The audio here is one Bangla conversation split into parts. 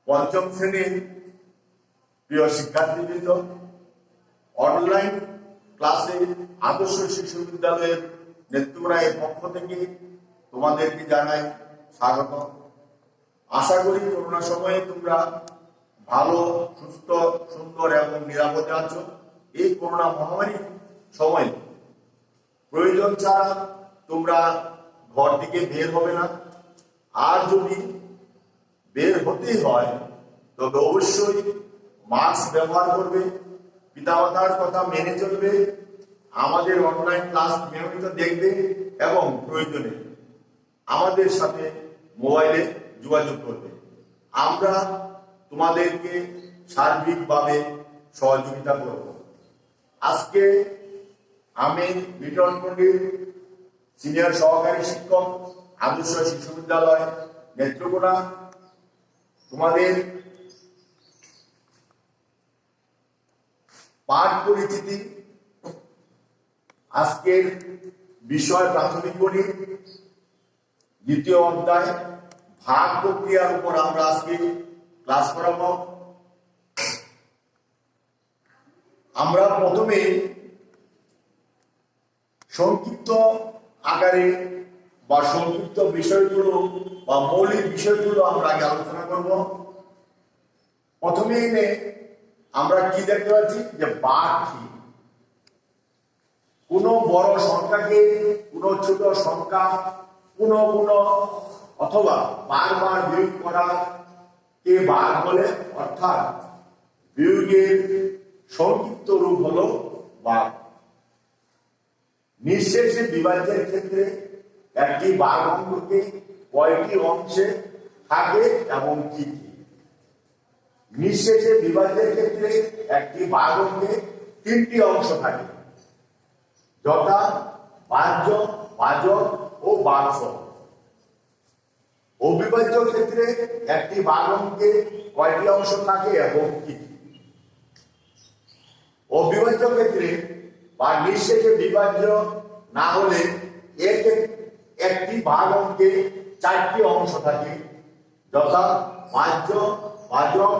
পঞ্চম শ্রেণীর প্রিয় শিক্ষার্থীবৃন্দ, অনলাইন ক্লাসে আদর্শ শিশু বিদ্যালয়ের নেত্রকোনার পক্ষ থেকে তোমাদেরকে জানাই স্বাগত। আশা করি করোনা সময়ে তোমরা ভালো, সুস্থ, সুন্দর এবং নিরাপদে আছো। এই করোনা মহামারীর সময় প্রয়োজন ছাড়া তোমরা ঘর থেকে বের হবে না। আর যদি বের হতেই হয় তবে অবশ্যই মাস্ক ব্যবহার করবে, পিতামাতার কথা মেনে চলবে, আমাদের অনলাইন ক্লাস নিয়মিত দেখবে এবং প্রয়োজনে আমাদের সাথে মোবাইলে যোগাযোগ করবে। আমরা তোমাদেরকে সার্বিকভাবে সহযোগিতা করব। আজকে আমি লিটন পণ্ডিত, সিনিয়র সহকারী শিক্ষক, আদর্শ শিশু বিদ্যালয় নেত্রকোনা, তোমাদের পাঠ পরিচিতি আজকের বিষয় প্রাথমিক গণিত দ্বিতীয় অধ্যায় ভাগ প্রক্রিয়ার উপর আমরা আজকে ক্লাস করাব। আমরা প্রথমে সংক্ষিপ্ত আকারে বা সংক্ষিপ্ত বিষয়গুলো বা মৌলিক বিষয়গুলো আমরা আগে আলোচনা করব। প্রথমে আমরা কি দেখতে পাচ্ছি যে ভাগ কি। কোনো বড় সংখ্যাকে কোনো ছোট সংখ্যা অথবা বারবার বিয়োগ করা কে ভাগ বলে, অর্থাৎ বিয়োগের সংক্ষিপ্ত রূপ হলো ভাগ। নিঃশেষে বিভাজ্যের ক্ষেত্রে একটি ভাগ অঙ্ককে কয়টি অংশে থাকে এবং কি কি? নিঃশেষে বিভাজ্যের ক্ষেত্রে একটি ভাগ অঙ্কে তিনটি অংশ থাকে, যথা ভাজ্য, ভাজক ও ভাগফল। অবিভাজ্য ক্ষেত্রে একটি ভাগ অঙ্কে কয়টি অংশ থাকে এবং কি কি? অবিভাজ্য ক্ষেত্রে বা নিঃশেষে বিভাজ্য না হলে একটি ভাগ অঙ্কে চারটি অংশ থাকে, যথা ভাজ্য, ভাজক,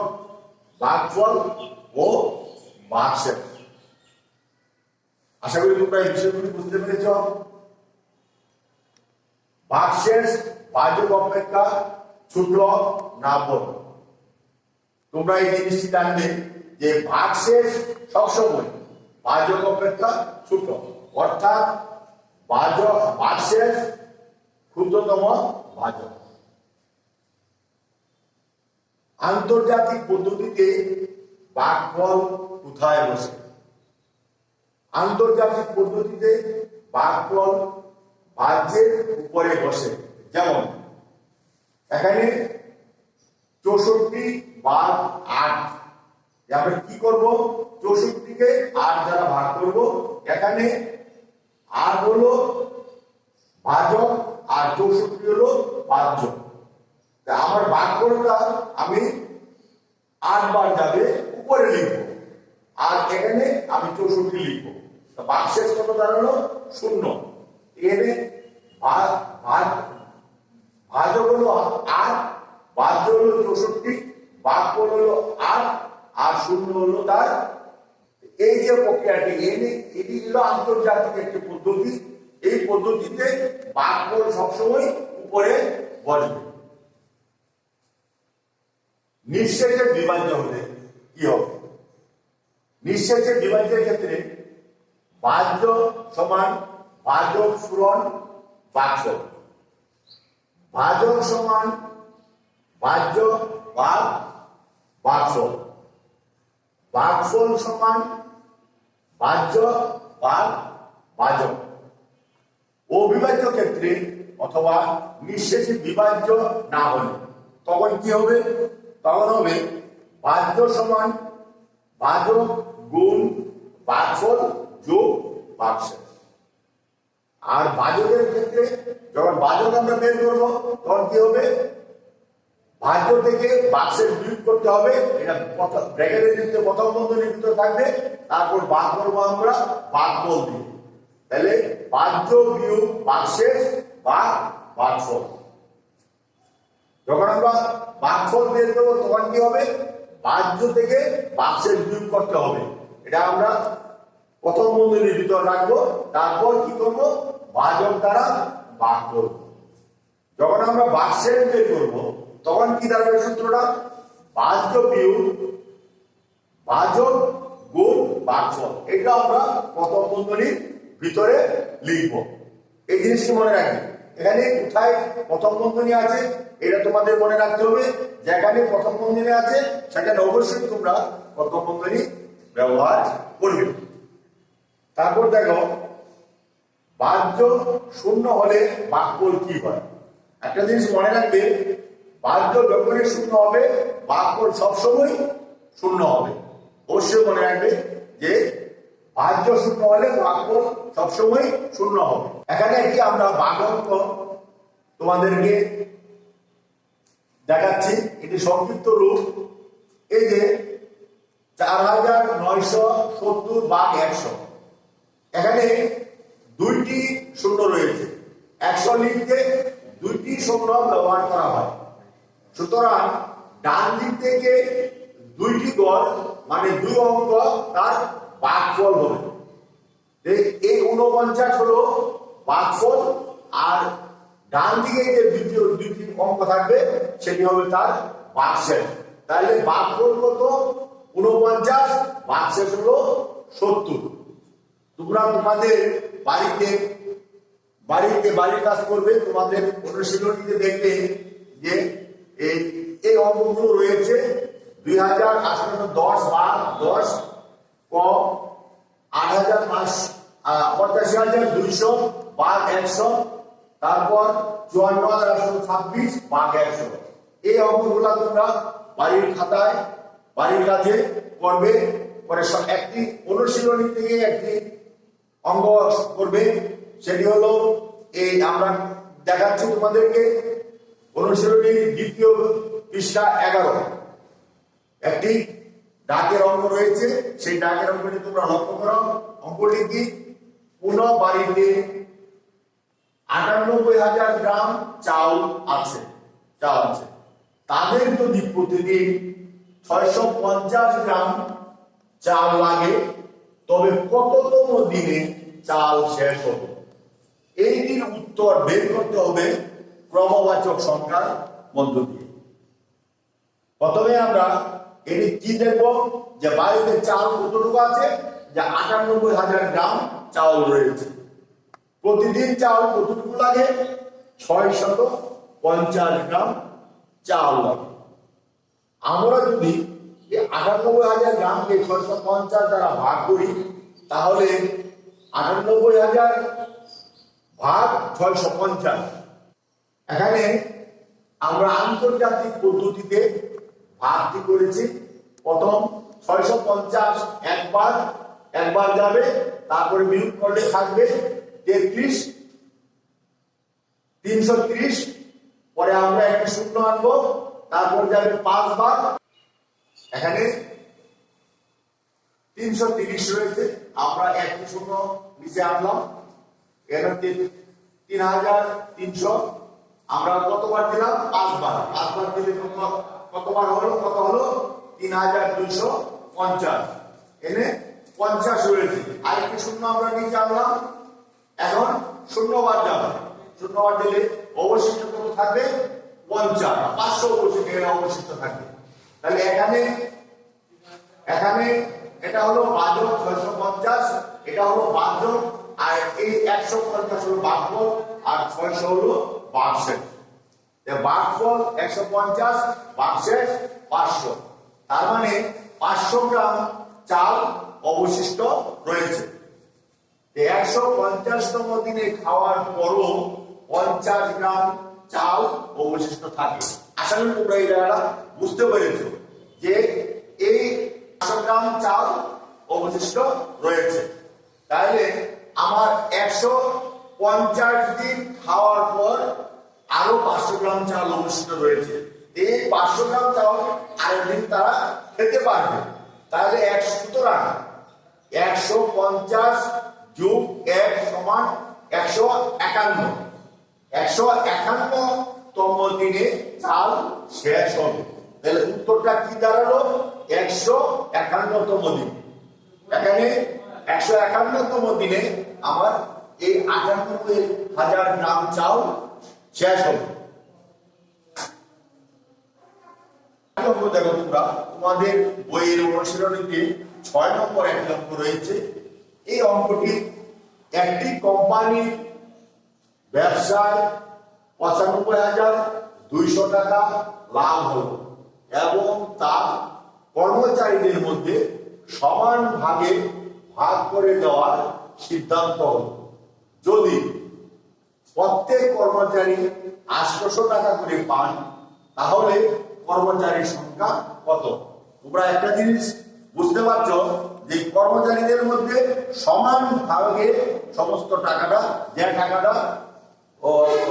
ভাগফল ও ভাগশেষ। আশা করি তোমরা এই বিষয়গুলি বুঝতে পেরেছ। ভাগশেষ ভাজক অপেক্ষা ছোট না বড়। তোমরা এই জিনিসটি জানবে যে ভাগশেষ সবসময় ভাজক অপেক্ষা ছোট, অর্থাৎ ভাগশেষ ক্ষুদ্রতম ভাজক। আন্তর্জাতিক পদ্ধতিতে ভাগফল কোথায় বসে? আন্তর্জাতিক পদ্ধতিতে ভাগফল ভাজ্যের উপরে বসে। যেমন এখানে 64/8, আমরা কি করব? 64কে 8 দ্বারা ভাগ করব। এখানে 8 হলো ভাজক আর 64 হলো ভাজ্য। আমার ভাগফলটা আমি 8 বার যাবে উপরে লিখবো, আর এখানে আমি 64 লিখবো। ভাগশেষ কত দাঁড়ালো? 0। এখানে ভাজক হলো 8, ভাজ্য হলো 64, ভাগফল হলো 8 আর 0 হলো তার। এই যে প্রক্রিয়াটি, এটি হলো আন্তর্জাতিক একটি পদ্ধতি। এই পদ্ধতিতে ভাগফল সবসময় উপরে বসবে। নিঃশেষে বিভাজ্য হলে কি হবে? নিঃশেষে বিভাজ্যের ক্ষেত্রে ভাজ্য সমান ভাজক পূরণ ভাগফল, ভাজক সমান ভাজ্য ভাগ ভাগফল, ভাগফল সমান ভাজ্য ভাগ ভাজক। অবিভাজ্য ক্ষেত্রে অথবা নিঃশেষে বিভাজ্য না হলে তখন কি হবে? তখন হবে ভাজ্য সমান ভাজক গুণ ভাগফল যোগ ভাগশেষ। আর ভাজকের ক্ষেত্রে যখন ভাজক আমরা বের করব তখন কি হবে? ভাজ্য থেকে ভাগশেষ বিয়োগ করতে হবে। এটা ব্র্যাকেটের ভিতরে প্রথম বন্ধনীর ভিতরে থাকবে, তারপর ভাগ করবো আমরা ভাগফল দিয়ে। তাহলে ভাজ্য বিয়োগ ভাগশেষ বা ভাগফল। যখন আমরা ভাগফল বের করবো তখন কি হবে, বাহ্য থেকে বাক্সের বিয়োগ করতে হবে। এটা আমরা প্রথম বন্ধনীর ভিতর রাখবো, তারপর কি করবো, ভাজক দ্বারা ভাগ করবো। যখন আমরা বাক্সের বের করবো তখন কি দাঁড়াবে সূত্রটা, বাহ্য বিয়োগ ভাজক গুণ ভাগফল। এটা আমরা প্রথম বন্ধনীর ভিতরে লিখবো। এই জিনিসটি মনে রাখবে, এখানে কোথায় প্রথম বন্ধনী আছে এটা তোমাদের মনে রাখতে হবে। যেখানে প্রথম বন্ধনী আছে সেখানে অবশ্যই তোমরা প্রথম বন্ধনী ব্যবহার করবে। তারপর দেখো, বাহ্য শূন্য হলে ভাগফল কি হয়। একটা জিনিস মনে রাখবে, বাহ্য যখনই শূন্য হবে ভাগফল সবসময় শূন্য হবে। অবশ্যই মনে রাখবে যে বাহ্য শূন্য হলে ভাগফল সবসময় শূন্য হবে। এখানে কি আমরা ভাগাঙ্ক তোমাদেরকে দেখাচ্ছি, এটি সংক্ষিপ্ত রূপ। এই যে 4970 ভাগ 100, এখানে দুইটি শূন্য রয়েছে। 100 লিখতে দুইটি শূন্য ব্যবহার করা হয়। সুতরাং ডান দিক থেকে দুইটি গড় মানে দুই অঙ্ক তার ভাগফল হবে। এই 49 হলো ভাগফল, আর ডান দিকে যে দ্বিতীয় দুইটি অঙ্ক থাকবে সেটি হবে তার ভাগশেষ। তাহলে ভাগফল কত, 49, ভাগশেষ হলো 70। তোমরা তোমাদের বাড়ির কাজ করবে, তোমাদের অনুশীলনীতে দেখবে যে এই অঙ্কগুলো রয়েছে। 2810 ভাগ 10 ক 85,200 ভাগ 100, তারপর 54,826 ভাগ 100। এই অঙ্কগুলো তোমরা বাড়ির খাতায় বাড়ির কাছে করবে। পরে একটি অনুশীলনী থেকে একটি অঙ্ক করবে, সেটি হলো এই আমরা দেখাচ্ছি তোমাদেরকে অনুশীলনীর দ্বিতীয় পৃষ্ঠা 11। একটি ডাকের অঙ্ক রয়েছে, সেই ডাকের অঙ্কটি তোমরা লক্ষ্য করো। অঙ্কটি কি, কোন বাড়িতে 98,000 গ্রাম চাল আছে, তাদের যদি প্রতিদিন 650 গ্রাম চাল লাগে তবে কততম দিনে চাল শেষ হবে। এই দিন উত্তর বের করতে হবে ক্রমবাচক সংখ্যার মধ্য দিয়ে। প্রথমে আমরা এটি কি দেখবো, যে বাড়িতে চাল কতটুকু আছে, যে 98,000 গ্রাম চাল রয়েছে। প্রতিদিন চাল কতটুকু লাগে, 650 গ্রাম চাল লাগে। আমরা যদি 98,000 গ্রামকে 650 দ্বারা ভাগ করি, তাহলে 98,000 ভাগ 650। এখানে আমরা আন্তর্জাতিক পদ্ধতিতে ভাগটি করেছি। প্রথম 650 একবার যাবে, তারপরে বিয়োগ করলে থাকবে 33, 330। পরে আমরা একটি শূন্য আনবো, তারপর যাবে 5 বার। এখানে 330 রয়েছে, আমরা একটি শূন্য নিচে আনলাম। এখানে 3,300 আমরা কতবার দিলাম, 5 বার। 5 বার দিলে কতবার হলো, কত হলো, 3,250। এনে 50 রয়েছে, আরেকটি শূন্য আমরা নিচে আনলাম। এখন শূন্যবার যাবে, শূন্যবার দিলে অবশিষ্ট কত থাকবে, 50, 500 অবশিষ্ট থাকবে। তাহলে এখানে এটা হলো ভাজক 650, এটা হলো ভাজক, আর এই 150 হলো ভাগফল, আর 600 হলো ভাগশেষ। ভাগফল 150, ভাগশেষ 500। তার মানে 500 গ্রাম চাল অবশিষ্ট রয়েছে। 150তম দিনে খাওয়ার পরও 50 গ্রাম চাল অবশিষ্ট থাকে। আশা করি তোমরা এই জায়গাটা বুঝতে পেরেছো যে এই 500 গ্রাম চাল অবশিষ্ট রয়েছে। তাহলে আমার 150 দিন খাওয়ার পর আরো 500 গ্রাম চাল অবশিষ্ট রয়েছে। এই 500 গ্রাম চাল আরেকদিন তারা খেতে পারবে। তাহলে 150 যোগ 1 সমান 151। 151তম দিনে চাল শেষ হবে। তাহলে উত্তরটা কি দাঁড়ালো? 151তম দিন। এখানে 151তম দিনে আমার এই 98,000 গ্রাম চাল শেষ হবে। দেখো তোমরা তোমাদের বইয়ের অনুশীলনীতে 6 নম্বর একটি অঙ্ক রয়েছে। এই অঙ্কটি একটি কোম্পানির ব্যবসায় 95,200 টাকা লাভ হলো এবং তার কর্মচারীদের মধ্যে সমান ভাগে ভাগ করে দেওয়ার সিদ্ধান্ত হলো। যদি প্রত্যেক কর্মচারী 800 টাকা করে পান তাহলে কর্মচারীর সংখ্যা কত? তোমরা একটা জিনিস বুঝতে পারছো যে কর্মচারীদের মধ্যে সমান ভাগে সমস্ত টাকাটা, যে টাকাটা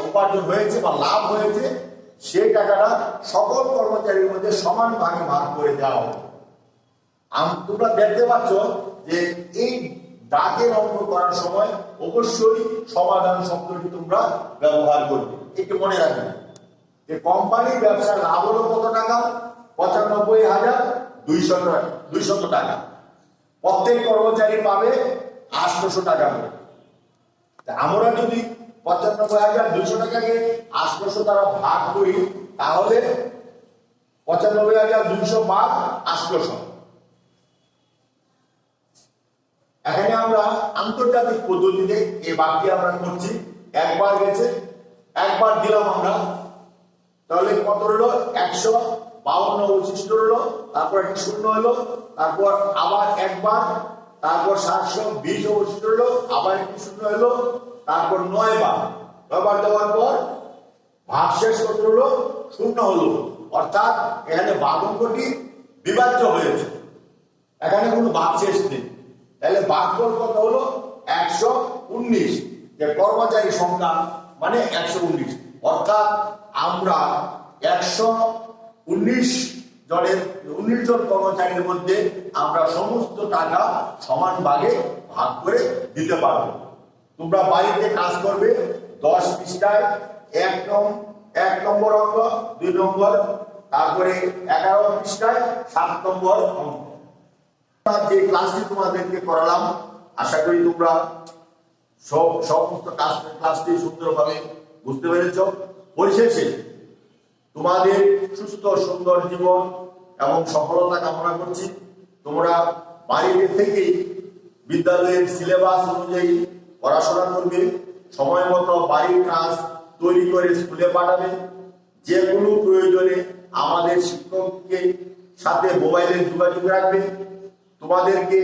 উপার্জন হয়েছে বা লাভ হয়েছে, সেই টাকাটা সকল কর্মচারীর মধ্যে সমান ভাগে ভাগ করে দেওয়া হবে। তোমরা দেখতে পাচ্ছ যে এই দাগের অঙ্ক করার সময় অবশ্যই সমাধান শব্দটি তোমরা ব্যবহার করবে। একটু মনে রাখবে যে কোম্পানির ব্যবসার লাভ হলো কত টাকা? 95,200 টাকা। প্রত্যেক কর্মচারী পাবে 800 টাকা করে। আমরা যদি 95,200 টাকাকে 800 দ্বারা ভাগ করি তাহলে 95,200 ভাগ 800। এখানে আমরা আন্তর্জাতিক পদ্ধতিতে এই ভাগটি আমরা করছি। একবার গেছে, একবার দিলাম আমরা, তাহলে কত হলো? 152 অবশিষ্ট হলো, তারপর একটি শূন্য হলো, তারপর আবার একবার, তারপর 720 অবশিষ্ট হলো, আবার একটি শূন্য হলো, তারপর 9 বার দেওয়ার পর ভাগশেষ কত হলো? শূন্য হলো। অর্থাৎ এখানে ভাগঅঙ্কটি বিভাজ্য হয়েছে, এখানে কোনো ভাগশেষ নেই। তাহলে ভাগফল কত হলো? 119। যে কর্মচারী সংখ্যা মানে 119। অর্থাৎ আমরা 119 জন কর্মচারীর মধ্যে আমরা সমস্ত টাকা সমান ভাগে ভাগ করে দিতে পারবো। তোমরা বাড়িতে কাজ করবে 10 পৃষ্ঠায় 1 নম্বর অঙ্ক, 2 নম্বর, তারপরে 11 পৃষ্ঠায় 7 নম্বর অঙ্ক। যে ক্লাসটি তোমাদেরকে করালাম আশা করি তোমরা সমস্ত ক্লাসটি সুন্দরভাবে বুঝতে পেরেছ। পরিশেষে তোমাদের সুস্থ সুন্দর জীবন এবং সফলতা কামনা করছি। তোমরা বাড়িতে থেকেই বিদ্যালয়ের সিলেবাস অনুযায়ী পড়াশোনা করবে, সময় মতো বাড়ির কাজ তৈরি করে স্কুলে পাঠাবে। যে কোনো প্রয়োজনে আমাদের শিক্ষককে সাথে মোবাইলে যোগাযোগ রাখবে। তোমাদেরকে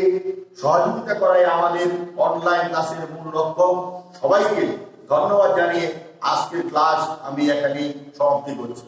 সহযোগিতা করাই আমাদের অনলাইন ক্লাসের মূল লক্ষ্য। সবাইকে ধন্যবাদ জানিয়ে আজকের ক্লাস আমি এখানেই সমাপ্তি করছি।